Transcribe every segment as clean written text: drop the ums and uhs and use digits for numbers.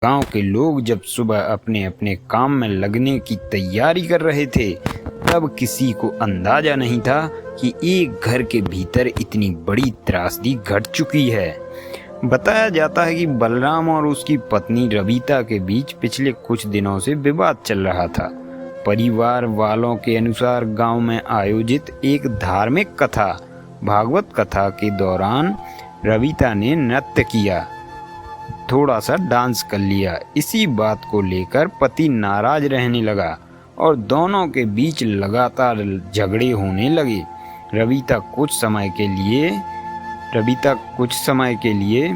गांव के लोग जब सुबह अपने अपने काम में लगने की तैयारी कर रहे थे, तब किसी को अंदाजा नहीं था कि एक घर के भीतर इतनी बड़ी त्रासदी घट चुकी है। बताया जाता है कि बलराम और उसकी पत्नी रविता के बीच पिछले कुछ दिनों से विवाद चल रहा था। परिवार वालों के अनुसार गांव में आयोजित एक धार्मिक कथा, भागवत कथा के दौरान रविता ने नृत्य किया, थोड़ा सा डांस कर लिया। इसी बात को लेकर पति नाराज रहने लगा और दोनों के बीच लगातार झगड़े होने लगे। रविता कुछ समय के लिए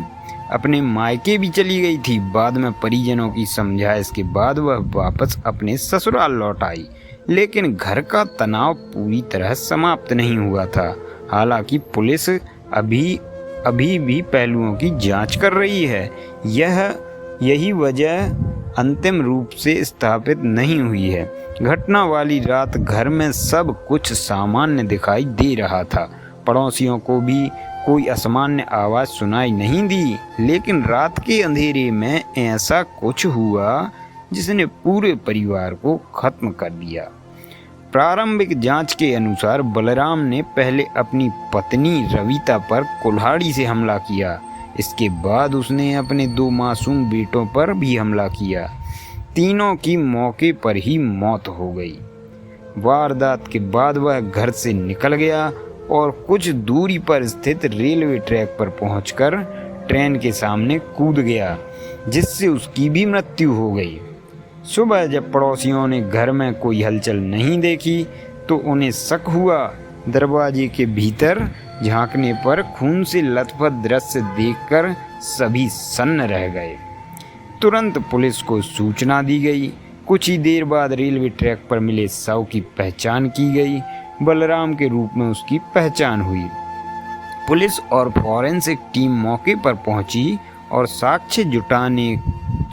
अपने मायके भी चली गई थी। बाद में परिजनों की समझाइश के बाद वह वापस अपने ससुराल लौट आई, लेकिन घर का तनाव पूरी तरह समाप्त नहीं हुआ था। हालांकि पुलिस अभी भी पहलुओं की जांच कर रही है। यही वजह अंतिम रूप से स्थापित नहीं हुई है। घटना वाली रात घर में सब कुछ सामान्य दिखाई दे रहा था। पड़ोसियों को भी कोई असामान्य आवाज़ सुनाई नहीं दी, लेकिन रात के अंधेरे में ऐसा कुछ हुआ जिसने पूरे परिवार को खत्म कर दिया। प्रारंभिक जांच के अनुसार बलराम ने पहले अपनी पत्नी रविता पर कुल्हाड़ी से हमला किया। इसके बाद उसने अपने 2 मासूम बेटों पर भी हमला किया। तीनों की मौके पर ही मौत हो गई। वारदात के बाद वह घर से निकल गया और कुछ दूरी पर स्थित रेलवे ट्रैक पर पहुंचकर ट्रेन के सामने कूद गया, जिससे उसकी भी मृत्यु हो गई। सुबह जब पड़ोसियों ने घर में कोई हलचल नहीं देखी तो उन्हें शक हुआ। दरवाजे के भीतर झांकने पर खून से लथपथ दृश्य देखकर सभी सन्न रह गए। तुरंत पुलिस को सूचना दी गई। कुछ ही देर बाद रेलवे ट्रैक पर मिले शव की पहचान की गई। बलराम के रूप में उसकी पहचान हुई। पुलिस और फॉरेंसिक टीम मौके पर पहुंची और साक्ष्य जुटाने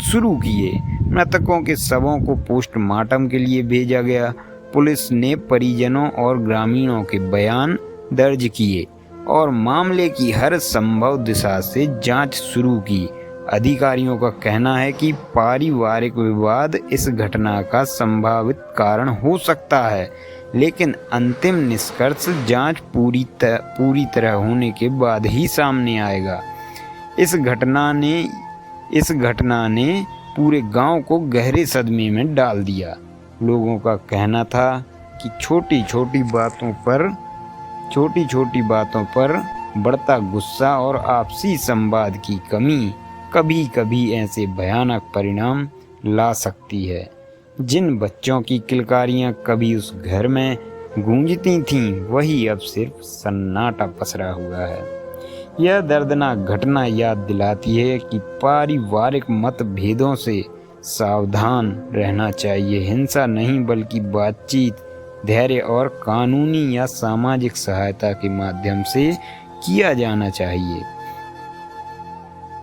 शुरू किए। मृतकों के शवों को पोस्टमार्टम के लिए भेजा गया। पुलिस ने परिजनों और ग्रामीणों के बयान दर्ज किए और मामले की हर संभव दिशा से जांच शुरू की। अधिकारियों का कहना है कि पारिवारिक विवाद इस घटना का संभावित कारण हो सकता है, लेकिन अंतिम निष्कर्ष जांच पूरी तरह होने के बाद ही सामने आएगा। इस घटना ने पूरे गांव को गहरे सदमे में डाल दिया। लोगों का कहना था कि छोटी छोटी बातों पर बढ़ता गुस्सा और आपसी संवाद की कमी कभी कभी ऐसे भयानक परिणाम ला सकती है। जिन बच्चों की किलकारियां कभी उस घर में गूंजती थीं, वही अब सिर्फ सन्नाटा पसरा हुआ है। यह दर्दनाक घटना याद दिलाती है कि पारिवारिक मतभेदों से सावधान रहना चाहिए। हिंसा नहीं बल्कि बातचीत, धैर्य और कानूनी या सामाजिक सहायता के माध्यम से किया जाना चाहिए।